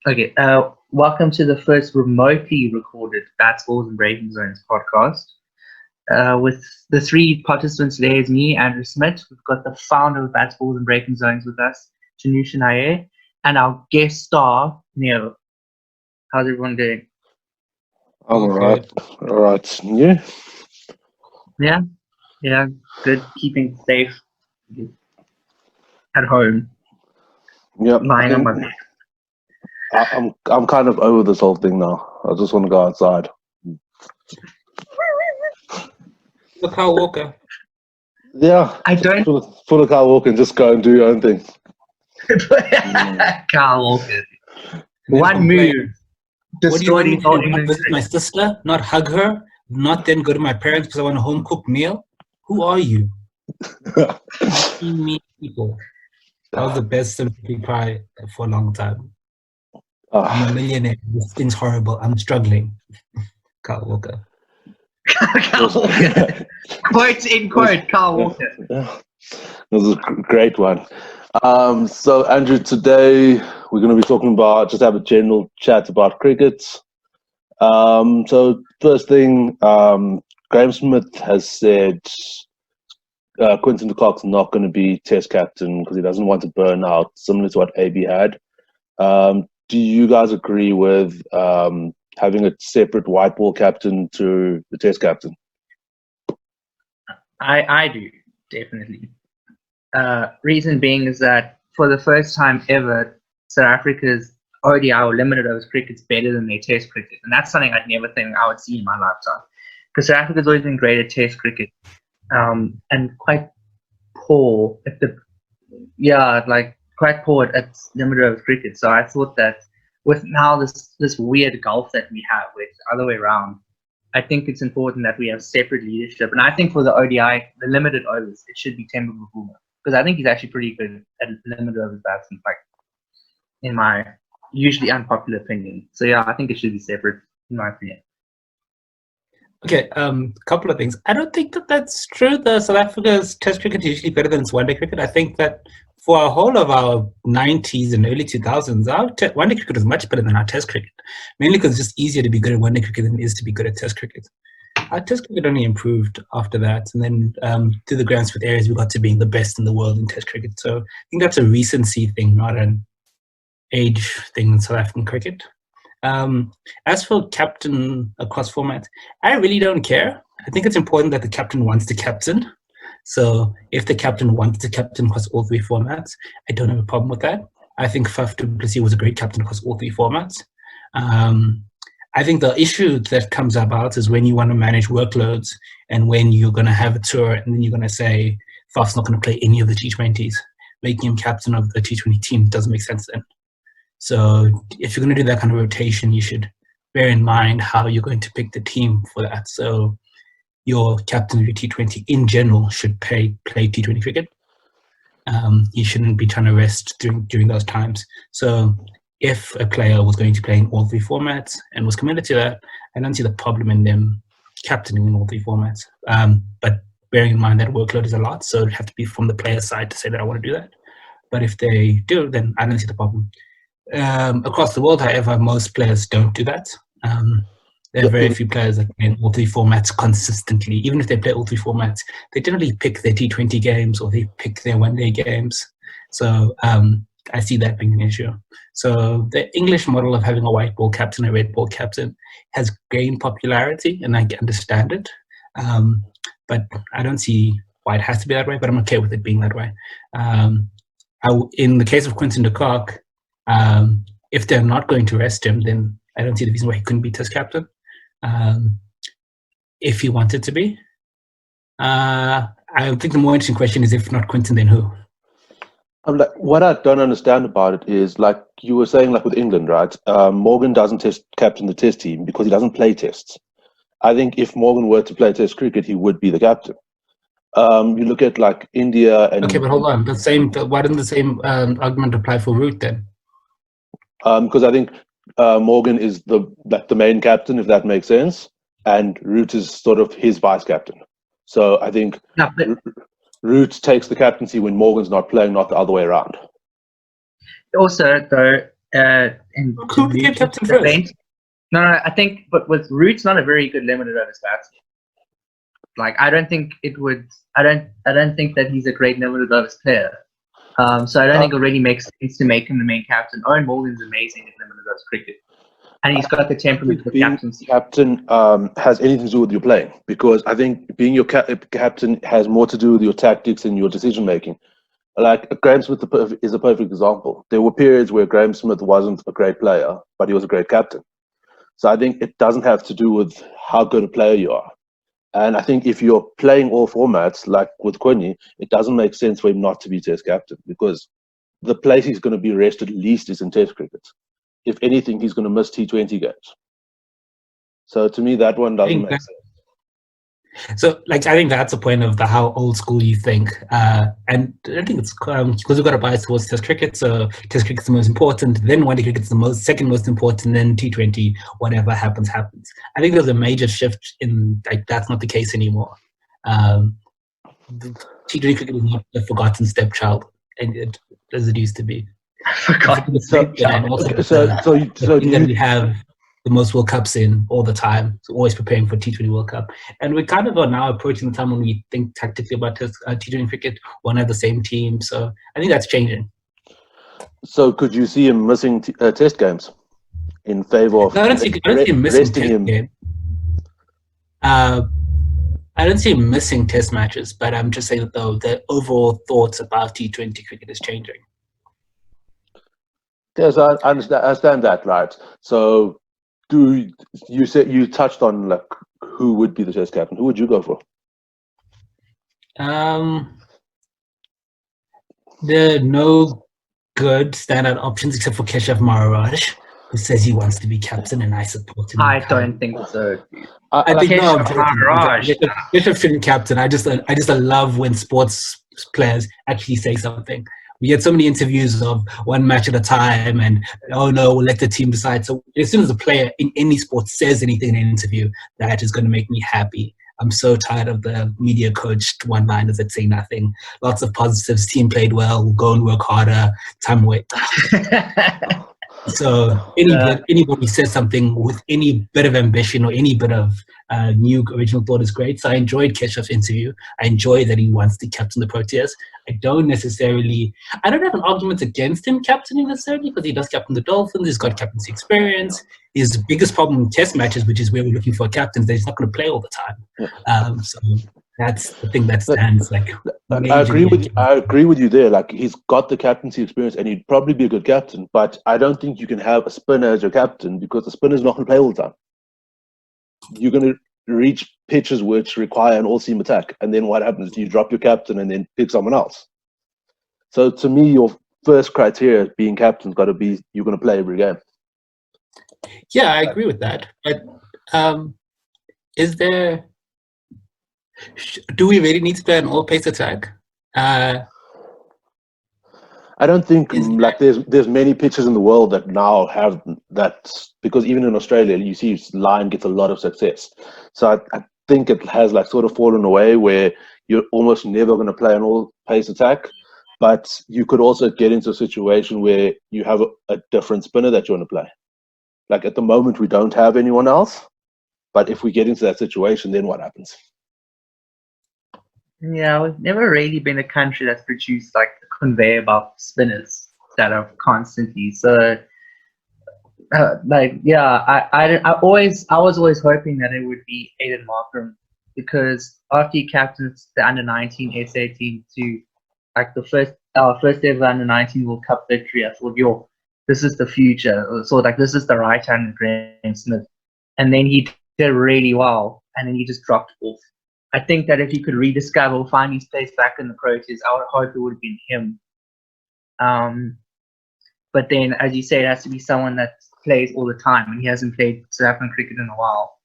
Okay, welcome to the first remotely recorded Bats, Balls, and Breaking Zones podcast. With the three participants today is me, Andrew Smith. We've got the founder of Bats, Balls, and Breaking Zones with us, Janusha Nair, and our guest star, Neil. How's everyone doing? I'm alright. Alright. You? Yeah, yeah, good. Keeping safe at home, Yep. lying on my bed. I'm kind of over this whole thing now. I just want to go outside. Look, Kyle Walker. Yeah. I don't. Pull a car walk and just go and do your own thing. Carl Walker. Then One complain. move. What do you want me Destroyed to do? all Not England. visit my sister? Not hug her? Not then go to my parents because I want a home cooked meal? Who are you? Me people. I was the best sympathy pie for a long time. I'm a millionaire. This thing's horrible. I'm struggling. Kyle Walker. Carl Walker. Quote in quote, Carl Walker. Yeah. This is a great one. So Andrew, today we're going to be talking about, just have a general chat about cricket. So first thing, Graham Smith has said Quinton de Kock's not going to be Test captain because he doesn't want to burn out, similar to what AB had. Do you guys agree with having a separate white ball captain to the Test captain? I do, definitely. Reason being is that for the first time ever, South Africa's ODI or limited overs cricket is better than their Test cricket, and that's something I'd never think I would see in my lifetime. Because South Africa's always been great at Test cricket, and quite poor at quite poor at limited overs cricket. So I thought that with now this weird gulf that we have, with the other way around, I think it's important that we have separate leadership. And I think for the ODI, the limited overs, it should be Temba Bavuma, because I think he's actually pretty good at limited overs batsmen, like in my usually unpopular opinion. So yeah, I think it should be separate in my opinion. Okay, couple of things. I don't think that that's true. The South Africa's Test cricket is usually better than its one-day cricket. I think that for a whole of our 90s and early 2000s, our one-day cricket was much better than our Test cricket, mainly because it's just easier to be good at one-day cricket than it is to be good at Test cricket. Our Test cricket only improved after that, and then through the Graham Smith areas, we got to being the best in the world in Test cricket. So I think that's a recency thing, not an age thing in South African cricket. As for captain across formats, I really don't care. I think it's important that the captain wants to captain. So if the captain wants to captain across all three formats, I don't have a problem with that. I think Faf du Plessis was a great captain across all three formats. I think the issue that comes about is when you want to manage workloads and when you're going to have a tour and then you're going to say Faf's not going to play any of the T20s. Making him captain of the T20 team doesn't make sense then. So if you're going to do that kind of rotation, you should bear in mind how you're going to pick the team for that. So your captain of your T20 in general should play T20 cricket. You shouldn't be trying to rest during those times. So if a player was going to play in all three formats and was committed to that, I don't see the problem in them captaining in all three formats. But bearing in mind that workload is a lot, so it'd have to be from the player side to say that I want to do that. But if they do, then I don't see the problem. Across the world, however, most players don't do that. There are very few players that play in all three formats consistently. Even if they play all three formats, they generally pick their T20 games or they pick their one-day games. So I see that being an issue. So the English model of having a white ball captain, a red ball captain, has gained popularity, and I understand it. But I don't see why it has to be that way, but I'm okay with it being that way. In the case of Quinton de Kock, if they're not going to rest him, then I don't see the reason why he couldn't be Test captain. If he wanted to be. I think the more interesting question is, if not Quinton, then who? What I don't understand about it is, like you were saying, like with England, right? Morgan doesn't captain the Test team because he doesn't play Tests. I think if Morgan were to play Test cricket, he would be the captain. You look at like India and... Okay, but hold on. Why didn't the same argument apply for Root then? Because I think Morgan is the main captain, if that makes sense, and Root is sort of his vice captain. So I think Root takes the captaincy when Morgan's not playing, not the other way around. Also, though, And Who became captain first? No, I think, but with Root's not a very good limited overs batsman. Like, I don't think it would. I don't think that he's a great limited overs player. So I don't think it really makes sense to make him the main captain. Owen Morgan's amazing at limited overs cricket, and he's got the temperament for captaincy. Captain has anything to do with your playing, because I think being your captain has more to do with your tactics and your decision making. Like Graham Smith is a perfect example. There were periods where Graham Smith wasn't a great player, but he was a great captain. So I think it doesn't have to do with how good a player you are. And I think if you're playing all formats, like with Quinny, it doesn't make sense for him not to be Test captain, because the place he's going to be rested least is in Test cricket. If anything, he's going to miss T20 games. So to me, that one doesn't make sense. So, like, I think that's the point of how old school you think, and I think it's because we've got a bias towards Test cricket. So, Test cricket's the most important, then One Day cricket's the second most important, then T20. Whatever happens, happens. I think there's a major shift in that's not the case anymore. T20 cricket is not the forgotten stepchild, as it used to be. Forgotten stepchild. So we have the most World Cups in all the time, so always preparing for T20 World Cup. And we kind of are now approaching the time when we think tactically about T20 cricket, want to have the same team. So I think that's changing. So could you see him missing Test games in favor of? No, I don't see him missing Test games. I don't see him missing Test matches, but I'm just saying that though the overall thoughts about T20 cricket is changing. Yes, I understand that, right? So you touched on like who would be the Test captain? Who would you go for? There are no good standout options except for Keshav Maharaj, who says he wants to be captain, and I support him. I don't think so. I think Keshav Maharaj. Keshav shouldn't captain. I just love when sports players actually say something. We get so many interviews of one match at a time and, oh no, we'll let the team decide. So as soon as a player in any sport says anything in an interview, that is going to make me happy. I'm so tired of the media coached one-liners that say nothing. Lots of positives. Team played well. We'll go and work harder. Time wait. So anybody says something with any bit of ambition or any bit of new original thought is great. So I enjoyed Keshav's interview. I enjoy that he wants to captain the Proteas. I don't have an argument against him captaining necessarily, because he does captain the Dolphins. He's got captaincy experience. His biggest problem in Test matches, which is where we're looking for a captain, is that he's not going to play all the time. So that's the thing that stands like. I agree with you there. Like, he's got the captaincy experience, and he'd probably be a good captain. But I don't think you can have a spinner as your captain, because the spinner's not going to play all the time. You're going to reach pitches which require an all-seam attack, and then what happens? You drop your captain and then pick someone else. So to me, your first criteria being captain's got to be you're going to play every game. Yeah, I agree with that. But do we really need to play an all-pace attack? I don't think there's many pitches in the world that now have that, because even in Australia, you see line gets a lot of success. So I think it has like sort of fallen away where you're almost never going to play an all-pace attack. But you could also get into a situation where you have a different spinner that you want to play. Like at the moment, we don't have anyone else. But if we get into that situation, then what happens? Yeah, we've never really been a country that's produced like a conveyor belt spinners that are constantly. So, I was always hoping that it would be Aiden Markram, because after he captained the under-19 SA team to like our first ever under-19 World Cup victory, I thought, this is the future. So like this is the right hand of Graham Smith, and then he did really well, and then he just dropped off. I think that if he could rediscover or find his place back in the Proteas, I would hope it would have been him. But then, as you say, it has to be someone that plays all the time, and he hasn't played South African cricket in a while.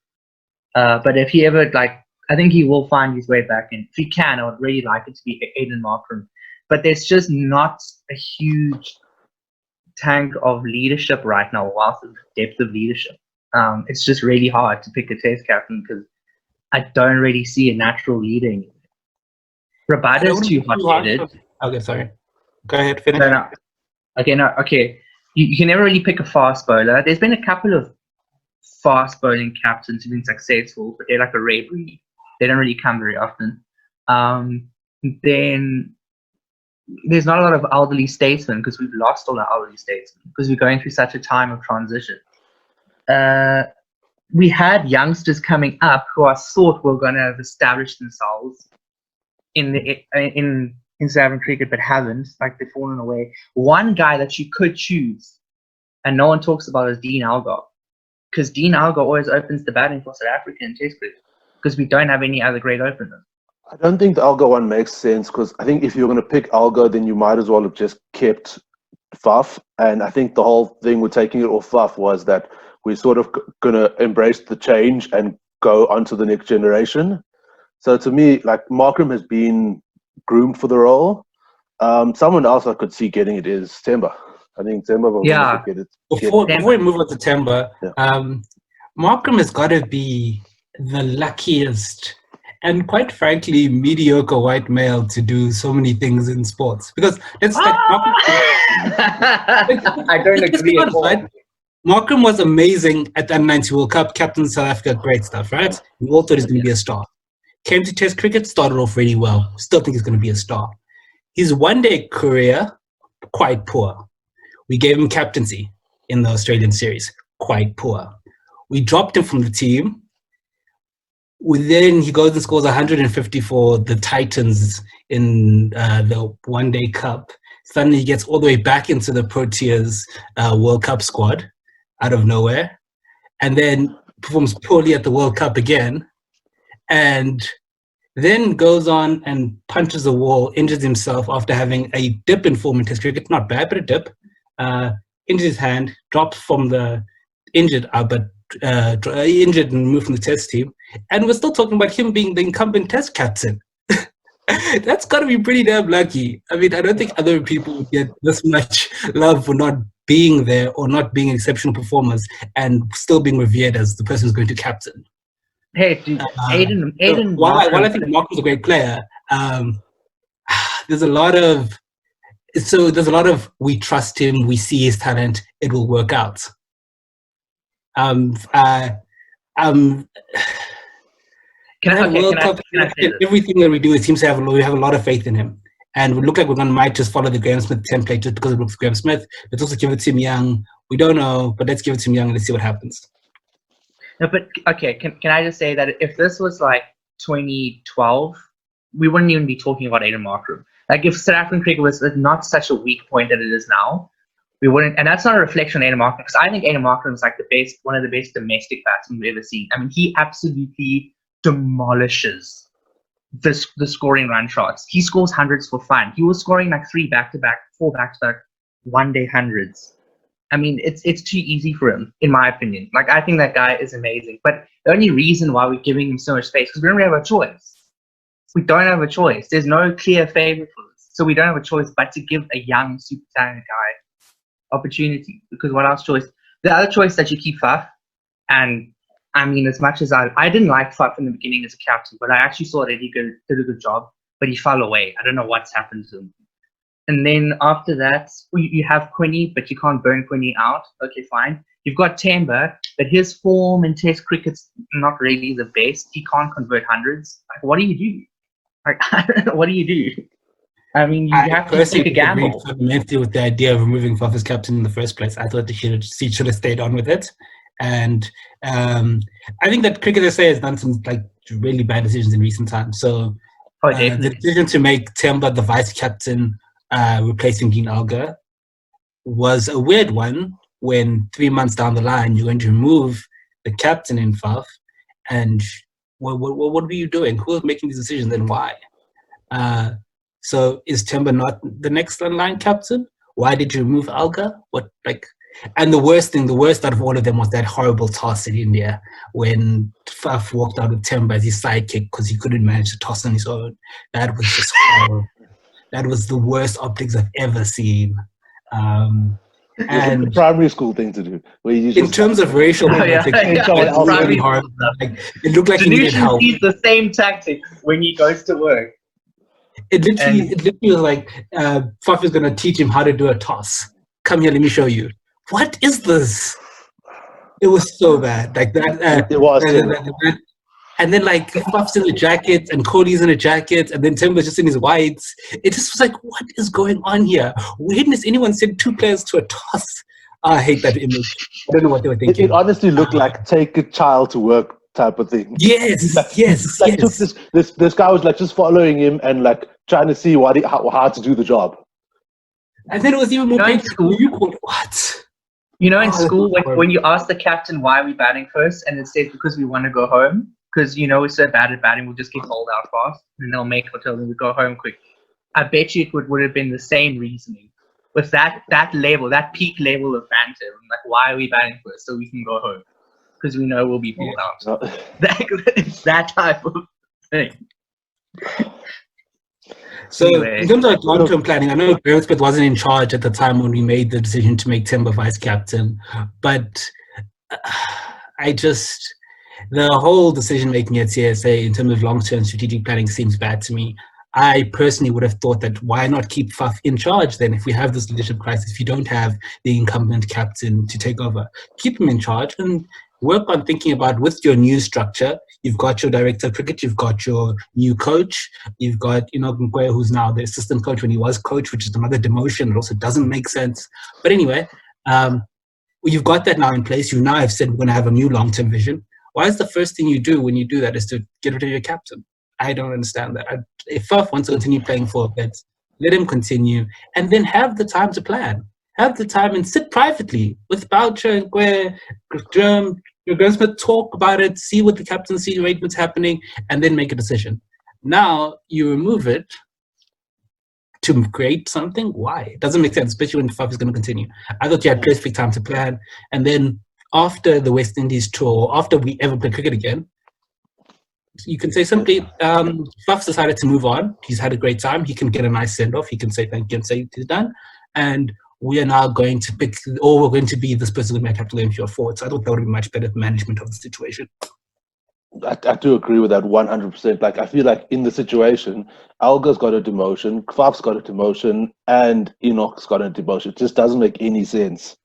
But if he ever, I think he will find his way back in. If he can, I would really like it to be Aiden Markram. But there's just not a huge tank of leadership right now, whilst the depth of leadership. It's just really hard to pick a Test captain because I don't really see a natural leading. Rabada's too hot-headed. Okay, sorry. Go ahead, finish. Okay. you can never really pick a fast bowler. There's been a couple of fast bowling captains who've been successful, but they're like a rare breed. They don't really come very often. Then there's not a lot of elderly statesmen because we've lost all our elderly statesmen because we're going through such a time of transition. We had youngsters coming up who I thought were going to have established themselves in South African cricket, but haven't. Like, they've fallen away. One guy that you could choose, and no one talks about, is Dean Elgar, because Dean Elgar always opens the batting for South Africa in Test cricket because we don't have any other great openers. I don't think the Elgar one makes sense because I think if you're going to pick Elgar, then you might as well have just kept Faf. And I think the whole thing with taking it off Faf was that we're sort of going to embrace the change and go on to the next generation. So to me, like, Markram has been groomed for the role. Someone else I could see getting it is Temba. I think Temba will get it. Before we move on to Temba, Markram has got to be the luckiest and, quite frankly, mediocre white male to do so many things in sports. Because I don't agree at all. Right? Markram was amazing at the Under-90 World Cup, captain South Africa, great stuff, right? We all thought he was going to be a star. Came to Test cricket, started off really well. Still think he's going to be a star. His one-day career, quite poor. We gave him captaincy in the Australian series, quite poor. We dropped him from the team. Then he goes and scores 150 for the Titans in the one-day cup. Suddenly he gets all the way back into the Proteas World Cup squad out of nowhere, and then performs poorly at the World Cup again, and then goes on and punches a wall, injures himself after having a dip in form in Test cricket. Not bad, but a dip. Injures his hand, drops from the injured and moved from the Test team. And we're still talking about him being the incumbent Test captain. That's got to be pretty damn lucky. I mean, I don't think other people would get this much love for not being there or not being exceptional performers and still being revered as the person who's going to captain. Hey, dude, Aiden. While I think Markram's a great player, there's a lot of we trust him, we see his talent, it will work out. Everything that we do, it seems to we have a lot of faith in him. And we look like might just follow the Graham Smith template just because it looks Graham Smith. Let's also give it to Tim Young. We don't know, but let's give it to Tim Young and let's see what happens. No, but okay, can I just say that if this was like 2012, we wouldn't even be talking about Aiden Markram. Like, if South African cricket was not such a weak point that it is now, we wouldn't. And that's not a reflection on Aiden Markram, because I think Aiden Markram is like one of the best domestic batsmen we've ever seen. I mean, he absolutely demolishes the scoring run shots. He scores hundreds for fun. He was scoring like 4 back-to-back one-day hundreds. I mean, it's too easy for him, in my opinion. Like, I think that guy is amazing. But the only reason why we're giving him so much space is because we don't really have a choice. We don't have a choice. There's no clear favorite for this. So we don't have a choice but to give a young, super talented guy opportunity. Because what else choice? The other choice that you keep Faf, and I mean, as much as I didn't like Faf in the beginning as a captain, but I actually saw that he did a good job, but he fell away. I don't know what's happened to him. And then after that, you have Quinny, but you can't burn Quinny out. Okay, fine. You've got Temba, but his form in Test cricket's not really the best. He can't convert hundreds. Like, what do you do? Like, I don't know, what do you do? I mean, you have to take a gamble. Fundamentally, with the idea of removing Faf as captain in the first place, I thought he should have stayed on with it. And I think that Cricket SA has done some like really bad decisions in recent times. So the decision to make Temba the vice captain, replacing Dean Elgar, was a weird one. When 3 months down the line you're going to remove the captain in Faf, and what were you doing? Who was making these decisions and why? So is Temba not the next online captain? Why did you remove Elgar? And the worst out of all of them was that horrible toss in India when Faf walked out with Temba as his sidekick because he couldn't manage to toss on his own. That was just horrible. That was the worst optics I've ever seen. And primary school thing to do. Where you just in terms of racial politics, it looked like he needed help. He's the same tactic when he goes to work. It literally was like Faf is going to teach him how to do a toss. Come here, let me show you. what is this? It was so bad. Like that. It was. And then like Faf's in a jacket and Cody's in a jacket and then Timber's just in his whites. It just was like, what is going on here? When has anyone sent 2 players to a toss? I hate that image. I don't know what they were thinking. It honestly looked like take a child to work type of thing. Yes, Like, yes, like yes. took this guy was like just following him and like trying to see how to do the job. And then it was even more in painful. school, You called what? in Oh, school, that's when you ask the captain why are we batting first, and it says because we want to go home, because we're so bad at batting, we'll just get bowled out fast, and they'll make or tell them we go home quick. I bet you it would have been the same reasoning with that level, that peak level of banter. Like, why are we batting first so we can go home? Because we know we'll be bowled out. It's that type of thing. So Anyway. in terms of long-term planning, I know Graham Smith wasn't in charge at the time when we made the decision to make Timber vice captain, but the whole decision-making at CSA in terms of long-term strategic planning seems bad to me. I personally would have thought that why not keep Faf in charge then if we have this leadership crisis, if you don't have the incumbent captain to take over. Keep him in charge and work on thinking about with your new structure. You've got your director of cricket, you've got your new coach, you've got Mkwe, who's now the assistant coach when he was coach, which is another demotion. It also doesn't make sense. But anyway, you've got that now in place. You now have said we're going to have a new long-term vision. Why is the first thing you do when you do that is to get rid of your captain? I don't understand that. If Faf wants to continue playing for a bit, let him continue and then have the time to plan. Have the time and sit privately with Boucher and Gwe, Graham Smith, talk about it, see what the captaincy arrangement's happening, and then make a decision. Now you remove it to create something. Why? It doesn't make sense, especially when Faf is going to continue. I thought you had perfect time to plan, and then after the West Indies tour, after we ever play cricket again, you can say simply, Faf's decided to move on. He's had a great time. He can get a nice send-off. He can say thank you and say he's done. And we are now going to pick, or we're going to be this person who might have to learn your forward. So I thought that would be much better management of the situation. I do agree with that 100%. Like, I feel like in the situation, Alga's got a demotion, Faf's got a demotion, and Enoch's got a demotion. It just doesn't make any sense.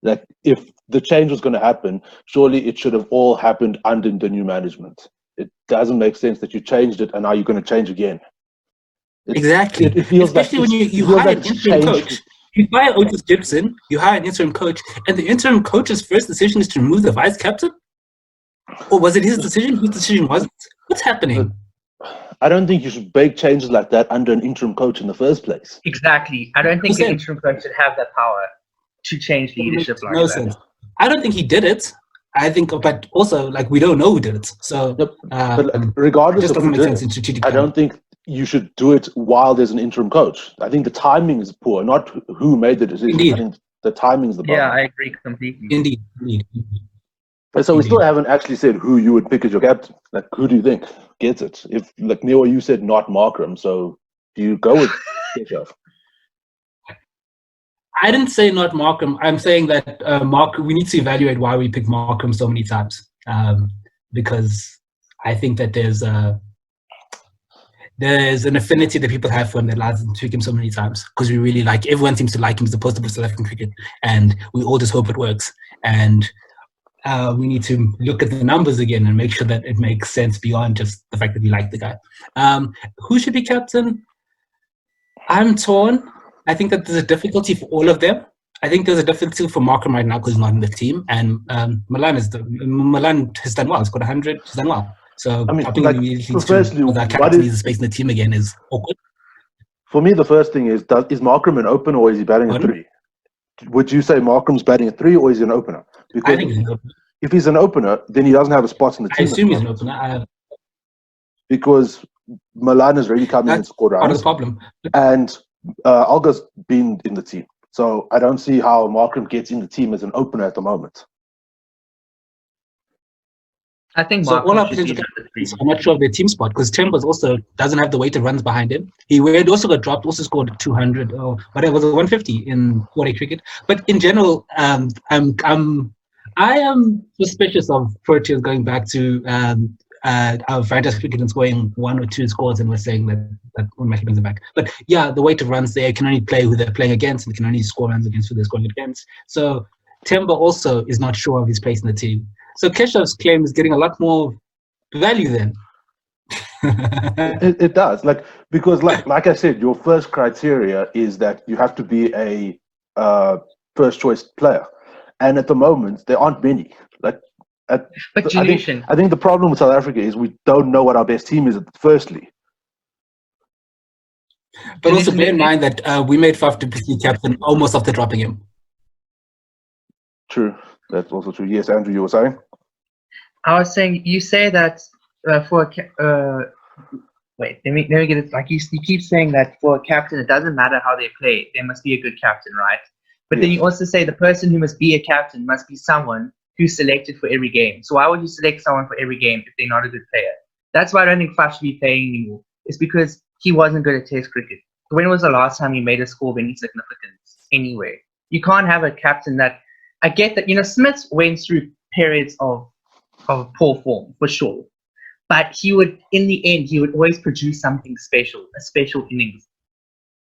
Like, if the change was going to happen, surely it should have all happened under the new management. It doesn't make sense that you changed it and now you're going to change again. Exactly. It feels especially like when you hire an interim coach. You hire Otis Gibson, you hire an interim coach, and the interim coach's first decision is to remove the vice captain? Or was it his decision? Whose decision was it? What's happening? I don't think you should make changes like that under an interim coach in the first place. Exactly. I don't think an interim coach should have that power to change leadership like no that. Sense. I don't think he did it. I think, but also, like, we don't know who did it. So, but regardless just of who doesn't make did sense in strategic I planning. don't think you should do it while there's an interim coach. I think the timing is poor, not who made the decision. Indeed. I think the timing is the problem. Yeah, I agree completely. Indeed. And so we still haven't actually said who you would pick as your captain. Like, who do you think gets it? If, like, Neil, you said not Markram, so do you go with Keshav? I didn't say not Markram. I'm saying that we need to evaluate why we pick Markram so many times. Because I think that there's an affinity that people have for him that allows them to pick him so many times. Because we really like, everyone seems to like him as opposed to South African cricket. And we all just hope it works. And we need to look at the numbers again and make sure that it makes sense beyond just the fact that we like the guy. Who should be captain? I'm torn. I think that there's a difficulty for all of them. I think there's a difficulty for Markram right now because he's not in the team, and Milan has done well. He's got 100. He's done well. So I mean, I think like, firstly, that captain needs space in the team again is awkward. For me, the first thing is Markram an opener or is he batting at 3? Would you say Markram's batting at 3 or is he an opener? Because I think he's an opener. if he's an opener, then he doesn't have a spot in the I team. assume he's an opener. Because Milan has really come in and scored Part of runs. the problem. And Alga's been in the team. So I don't see how Markram gets in the team as an opener at the moment. I think So all our Markram should be potential number 3. I'm not sure of their team spot because Timbers also doesn't have the weight of runs behind him. He also got dropped, also scored 200 or whatever, was it 150 in 4-day cricket. But in general, I am suspicious of Proteas going back to our franchise cricket and scoring 1 or 2 scores, and we're saying that that automatically brings them back. But yeah, the way to runs there, can only play who they're playing against, and they can only score runs against who they're scoring against. So Temba also is not sure of his place in the team. So Keshav's claim is getting a lot more value then. It does, because like I said, your first criteria is that you have to be a first choice player, and at the moment there aren't many. But I think the problem with South Africa is we don't know what our best team is. Firstly, but also bear in mind that we made Faf du Plessis captain almost after dropping him. True, that's also true. Yes, Andrew, you were saying. I was saying, you say that wait, let me get it. Like you keep saying that for a captain, it doesn't matter how they play. They must be a good captain, right? But Yes. then you also say the person who must be a captain must be someone who's selected for every game. So why would you select someone for every game if they're not a good player? That's why I don't think Faf should be playing anymore. It's because he wasn't good at Test cricket. When was the last time he made a score of any significance? Anyway, you can't have a captain that. I get that, Smith went through periods of poor form for sure, but in the end, he would always produce something special, a special innings.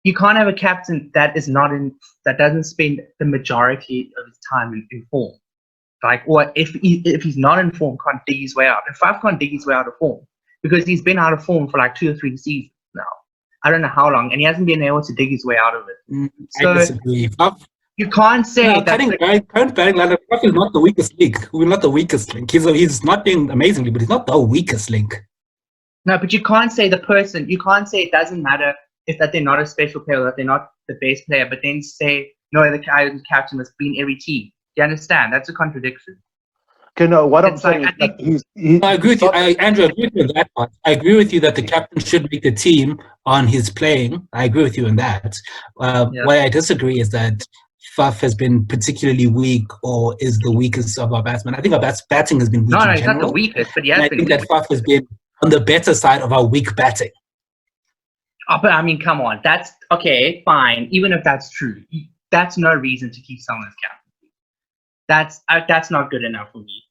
You can't have a captain that doesn't spend the majority of his time in form. Or if he's not in form, can't dig his way out. And Faf can't dig his way out of form because he's been out of form for like 2 or 3 seasons now. I don't know how long, and he hasn't been able to dig his way out of it. I disagree. You can't say current batting lineup. Faf is not the weakest link. We're not the weakest link. He's not doing amazingly, but he's not the weakest link. No, but you can't say you can't say it doesn't matter that they're not a special player, that they're not the best player, but then say, no, the captain must be in every team. Do you understand? That's a contradiction. Okay, no, what I'm saying is that I agree with you. Andrew, I agree with you on that part. I agree with you that the captain should make the team on his playing. I agree with you on that. Why I disagree is that Faf has been particularly weak, or is the weakest of our batsmen. I think our batting has been weak. No, in he's general. not the weakest, but he has And I been think that Faf has been on the better side of our weak batting. Oh, but I mean, come on. That's okay, fine. Even if that's true, that's no reason to keep someone as captain. That's not good enough for me.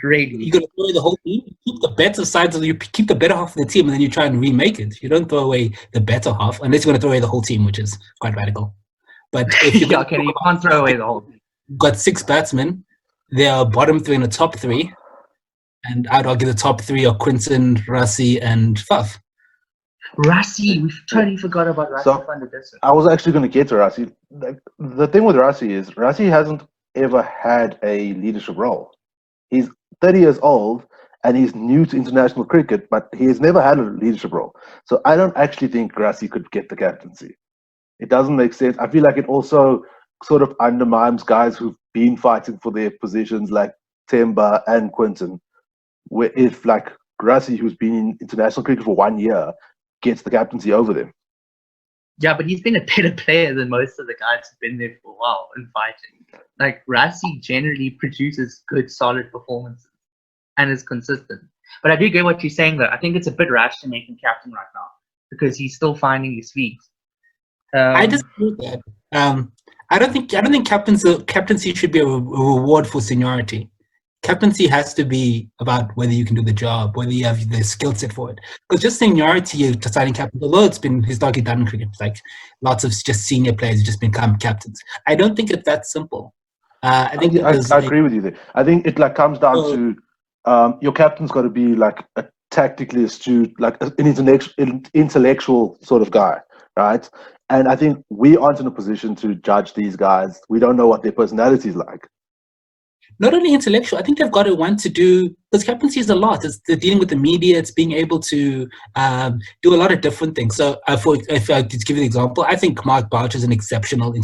Really. You're gonna throw away the whole team. You keep the better sides of you keep the better half of the team, and then you try and remake it. You don't throw away the better half unless you're gonna throw away the whole team, which is quite radical. But if you you can't throw away the whole team. Got 6 batsmen, they are bottom 3 and the top 3, and I'd argue the top 3 are Quinton, Rassie, and Faf. Rassie, we totally forgot about Rassie. So, I was actually going to get to Rassie. The thing with Rassie is Rassie hasn't ever had a leadership role. He's 30 years old and he's new to international cricket, but he has never had a leadership role. So I don't actually think Rassie could get the captaincy. It doesn't make sense. I feel like it also sort of undermines guys who've been fighting for their positions like Temba and Quinton. Where if like Rassie, who's been in international cricket for 1 year, gets the captaincy over them. Yeah, but he's been a better player than most of the guys who've been there for a while and fighting. Like, Rassie generally produces good, solid performances and is consistent. But I do get what you're saying, though. I think it's a bit rash to make him captain right now because he's still finding his feet. I disagree with that. I don't think captaincy should be a reward for seniority. Captaincy has to be about whether you can do the job, whether you have the skill set for it. Because just seniority, deciding captain, although it's been historically done in cricket, like lots of just senior players just become captains. I don't think it's that simple. I agree with you there. I think it comes down to your captain's got to be like a tactically astute, like an intellectual sort of guy, right? And I think we aren't in a position to judge these guys. We don't know what their personality is like. Not only intellectual, I think they've got to want to do, because captaincy is a lot. It's dealing with the media. It's being able to do a lot of different things. So if I could give you an example, I think Mark Boucher is an exceptional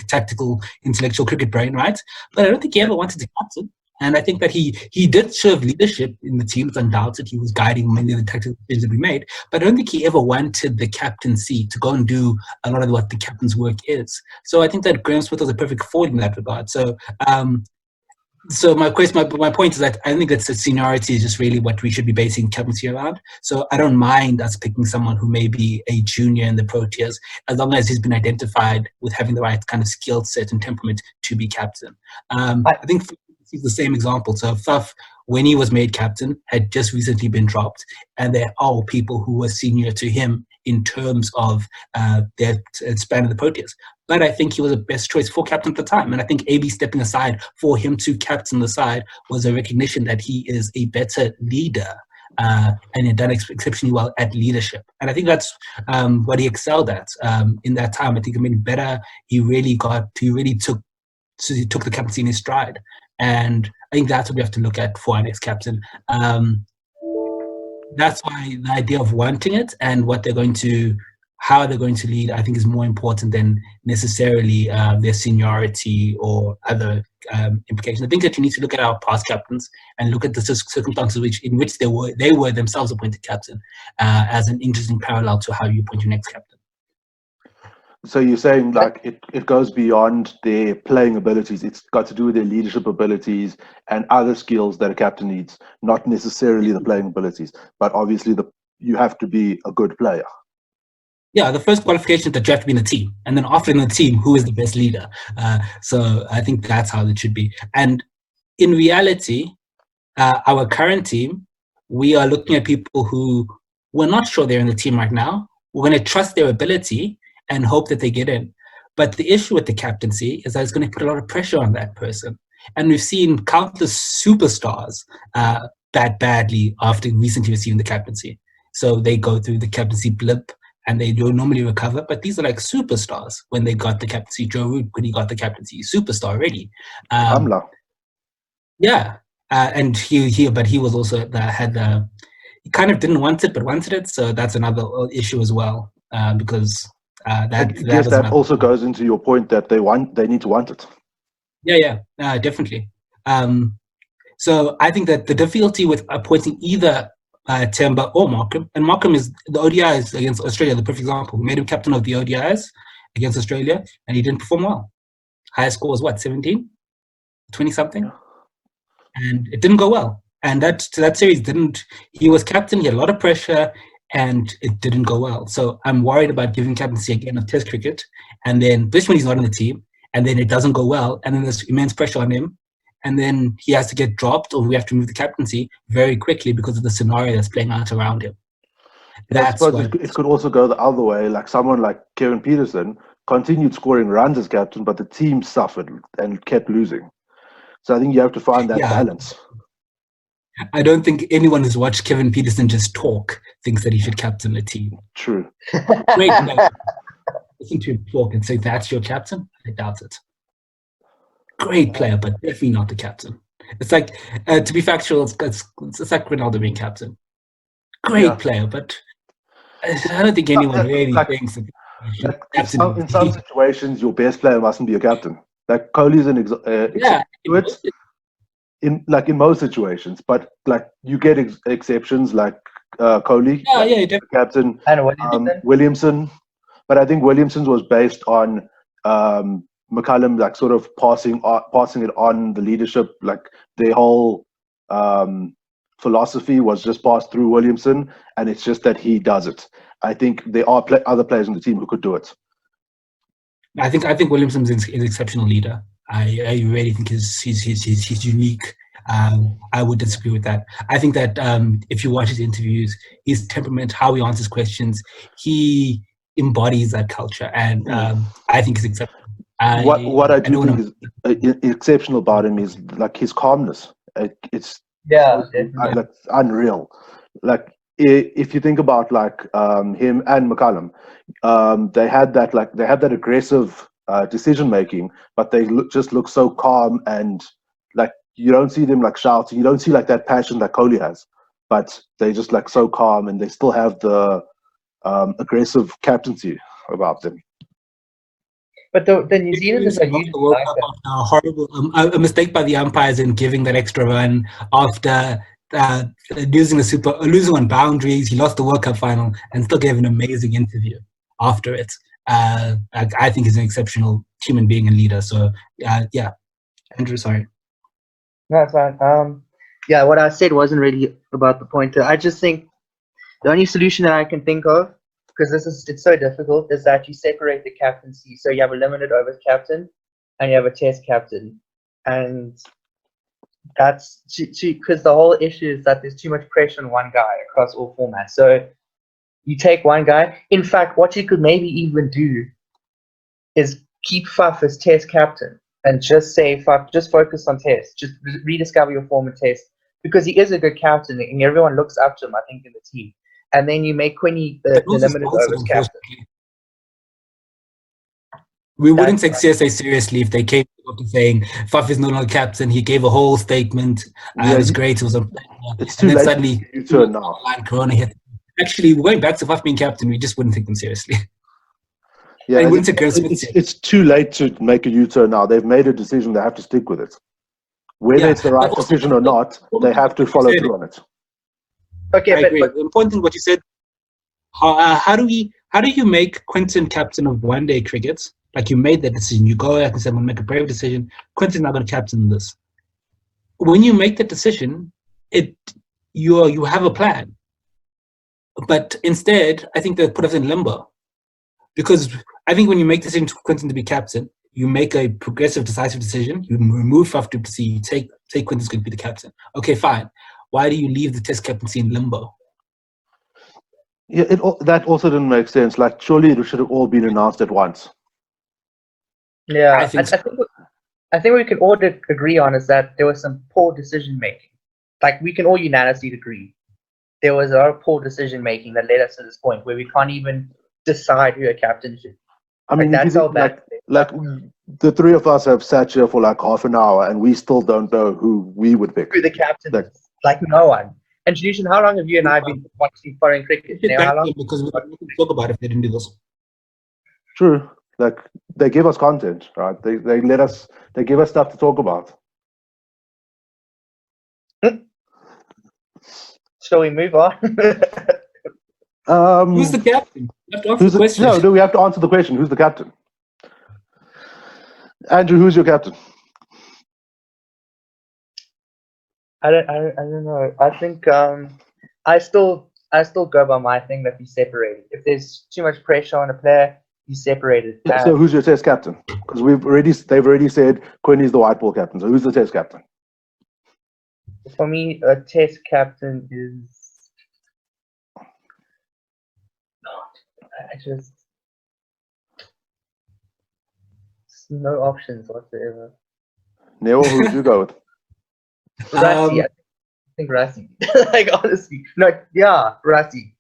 tactical intellectual cricket brain, right? But I don't think he ever wanted to captain. And I think that he did serve leadership in the team. It's undoubted. He was guiding many of the tactical decisions that we made. But I don't think he ever wanted the captaincy to go and do a lot of what the captain's work is. So I think that Graham Smith was a perfect forward in that regard. So my point is that I think that seniority is just really what we should be basing captaincy around. So I don't mind us picking someone who may be a junior in the Proteas, as long as he's been identified with having the right kind of skill set and temperament to be captain. I think he's the same example. So Faf when he was made captain, had just recently been dropped, and there are people who were senior to him in terms of their span of the Proteas. But I think he was the best choice for captain at the time. And I think AB stepping aside for him to captain the side was a recognition that he is a better leader and had done exceptionally well at leadership. And I think that's what he excelled at in that time. I think he made better. He really took the captaincy in his stride. And I think that's what we have to look at for our next captain. That's why the idea of wanting it and how they're going to lead, I think, is more important than necessarily their seniority or other implications. I think that you need to look at our past captains and look at the circumstances in which they were themselves appointed captain as an interesting parallel to how you appoint your next captain. So you're saying like it goes beyond their playing abilities. It's got to do with their leadership abilities and other skills that a captain needs, not necessarily the playing abilities, but obviously you have to be a good player. Yeah, the first qualification is that you have to be in a team, and then after in the team, who is the best leader? So I think that's how it should be. And in reality, our current team, we are looking at people who we're not sure they're in the team right now. We're going to trust their ability and hope that they get in. But the issue with the captaincy is that it's going to put a lot of pressure on that person. And we've seen countless superstars bat badly after recently receiving the captaincy. So they go through the captaincy blip and they don't normally recover. But these are like superstars when they got the captaincy. Joe Root, when he got the captaincy, superstar already. Amla. Yeah. And he was also he kind of didn't want it, but wanted it. So that's another issue as well, because that also goes into your point that they need to want it. Yeah, definitely. So I think that the difficulty with appointing either Temba or Markham, and Markham is the ODIs against Australia, the perfect example. We made him captain of the ODIs against Australia, and he didn't perform well. Highest score was what, 17? 20 something? And it didn't go well. And that series he was captain, he had a lot of pressure, and it didn't go well. So I'm worried about giving captaincy again of Test cricket, and then this when he's not on the team, and then it doesn't go well, and then there's immense pressure on him, and then he has to get dropped, or we have to move the captaincy very quickly because of the scenario that's playing out around him. I suppose it could also go the other way, like someone like Kevin Peterson continued scoring runs as captain, but the team suffered and kept losing. So I think you have to find that balance. I don't think anyone who's watched Kevin Peterson just talk thinks that he should captain a team. True. Great. Listen to him talk and say, that's your captain? I doubt it. Great player, but definitely not the captain. It's like, to be factual, it's like Ronaldo being captain. Great player, but I don't think anyone really thinks that in some situations, your best player mustn't be a captain. Like Kohli's an exception to it. In most situations, but like you get exceptions like Kohli, captain, and Williamson. But I think Williamson's was based on McCullum, like sort of passing it on the leadership. Like their whole philosophy was just passed through Williamson, and it's just that he does it. I think there are other players in the team who could do it. I think Williamson is an exceptional leader. I really think he's unique. I would disagree with that. I think that if you watch his interviews, his temperament, how he answers questions, he embodies that culture, and I think he's exceptional. What I do think is exceptional about him is like his calmness. It's unreal. Like if you think about like him and McCullum, they had that aggressive decision making, but they just look so calm, and like you don't see them like shouting. You don't see like that passion that Kohli has, but they just like so calm, and they still have the aggressive captaincy about them. But the New Zealanders are usually like that. A mistake by the umpires in giving that extra run after losing on boundaries. He lost the World Cup final and still gave an amazing interview after it. I think he's an exceptional human being and leader. So, Andrew, sorry. No, it's fine. What I said wasn't really about the point. I just think the only solution that I can think of, because it's so difficult, is that you separate the captaincy. So you have a limited overs captain and you have a test captain. And That's because the whole issue is that there's too much pressure on one guy across all formats. So you take one guy. In fact, what you could maybe even do is keep Faf as Test captain and just say, Faf, just focus on Test. Just rediscover your form in Test because he is a good captain and everyone looks up to him, I think, in the team. And then you make Quinny the limited overs captain. We wouldn't take CSA seriously if they came up to saying Faf is no longer captain. He gave a whole statement. It was great. It was it's too late. Suddenly, you turn now. Corona hit. Actually, going back to Faf being captain, we just wouldn't take them seriously. Yeah, it's too late to make a U-turn now. They've made a decision. They have to stick with it. Whether it's the right decision or not, they have to follow through on it. Okay, I agree. The important thing what you said. How do you make Quinton captain of one-day cricket? Like you made that decision. You go out and say, I'm going to make a brave decision. Quinton's not going to captain this. When you make that decision, you have a plan. But instead, I think they put us in limbo. Because I think when you make the decision for Quinton to be captain, you make a progressive, decisive decision. You remove Faf du Plessis. You take Quinton's going to be the captain. Okay, fine. Why do you leave the Test captaincy in limbo? Yeah, that also didn't make sense. Like, surely it should have all been announced at once. Yeah, I think we can all agree on is that there was some poor decision making. Like, we can all unanimously agree. There was a lot of poor decision making that led us to this point where we can't even decide who a captain should. I mean, that's how bad. Like the three of us have sat here for like half an hour, and we still don't know who we would pick. Who the captain is? Like no one. And Jushin, how long have you and I been watching foreign cricket? How long? Because we couldn't talk about it if they didn't do this. True. Like they give us content, right? They give us stuff to talk about. Shall we move on? Who's the captain? We have to answer the question. No, we have to answer the question. Who's the captain? Andrew, who's your captain? I don't know. I think I still go by my thing that we separated. If there's too much pressure on a player, you separate it. So who's your Test captain? Because they've already said Quinny's the white ball captain. So who's the Test captain? For me, a Test captain is. No options whatsoever. Neil, who would you go with? Rassie. I think Rassie. Like honestly, Rassie.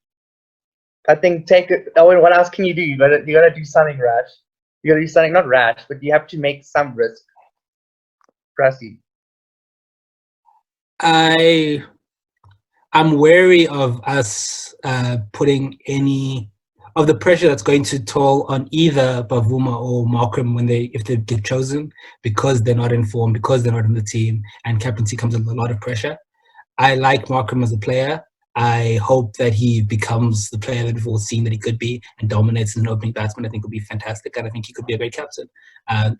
I think take it. Oh, what else can you do? You gotta do something rash. You gotta do something not rash, but you have to make some risk. Rassie. I'm wary of us putting any of the pressure that's going to toll on either Bavuma or Markram if they get chosen, because they're not informed, because they're not in the team, and captaincy comes with a lot of pressure. I like Markram as a player. I hope that he becomes the player that we've all seen that he could be and dominates as an opening batsman. I think would be fantastic, and I think he could be a great captain,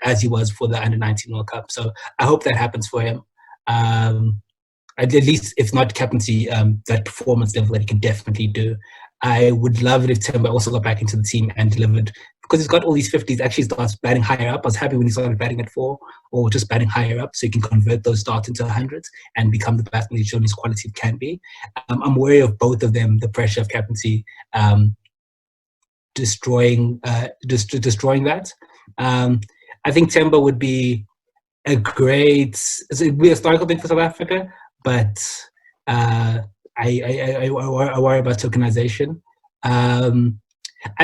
as he was for the Under-19 World Cup. So I hope that happens for him. At least, if not captaincy, that performance level that he can definitely do. I would love it if Temba also got back into the team and delivered, because he's got all these 50s, actually starts batting higher up. I was happy when he started batting at 4 or just batting higher up, so he can convert those starts into 100s and become the batsman he's shown his quality can be. I'm wary of both of them, the pressure of captaincy destroying that. I think Temba would be it'd be a historical thing for South Africa, but I worry about tokenization. I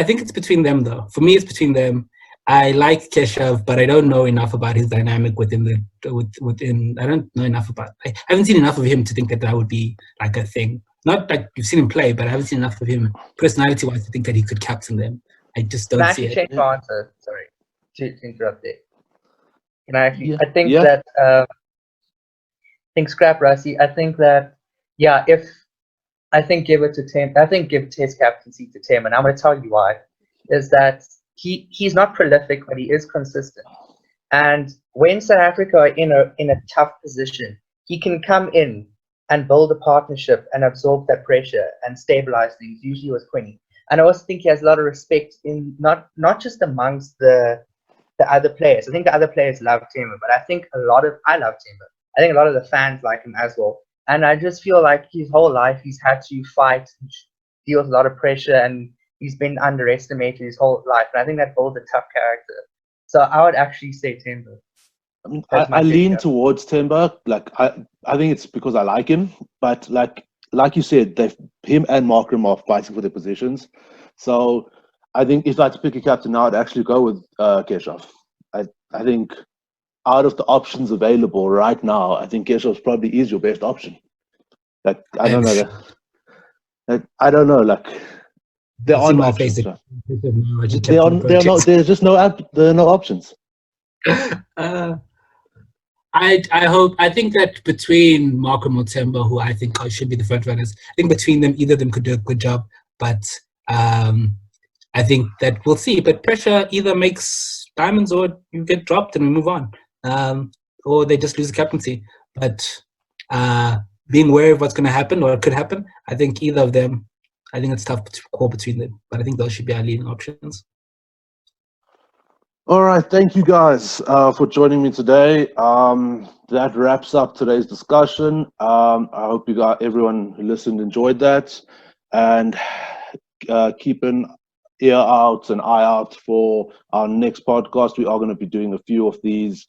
think it's between them, though. For me, it's between them. I like Keshav, but I don't know enough about his dynamic within. I don't know enough about. I haven't seen enough of him to think that would be like a thing. Not like you've seen him play, but I haven't seen enough of him personality-wise to think that he could captain them. I just don't see it. Change my answer. Sorry to interrupt there. Can I actually? Yeah. I think that. I think scrap Rassie. I think that. Yeah, I think give it to Tim. I think give Test captaincy to Tim, and I'm going to tell you why. Is that he's not prolific, but he is consistent. And when South Africa are in a tough position, he can come in and build a partnership and absorb that pressure and stabilize things. Usually with Quinny, and I also think he has a lot of respect in not just amongst the other players. I think the other players love Timber, but I love Timber. I think a lot of the fans like him as well. And I just feel like his whole life he's had to fight and deal with a lot of pressure, and he's been underestimated his whole life. And I think that builds a tough character. So I would actually say Timber. I mean, That's my I lean pickup. towards Timber. Like I think it's because I like him, but like you said, him and Markram are fighting for their positions. So I think if I had to pick a captain now, I'd actually go with Keshav. I think out of the options available right now, I think Keshav probably is your best option. Like I don't know. I don't know. Like there are no options. Right? There are no. There's just no. There are no options. I think that between Markram or Timber, who I think should be the front runners, I think between them, either of them could do a good job. But I think that we'll see. But pressure either makes diamonds or you get dropped and we move on. Or they just lose the captaincy. But being aware of what's going to happen or could happen, I think either of them, I think it's tough to call between them. But I think those should be our leading options. All right, thank you guys for joining me today. That wraps up today's discussion. I hope everyone who listened enjoyed that, and keep an ear out, an eye out for our next podcast. We are going to be doing a few of these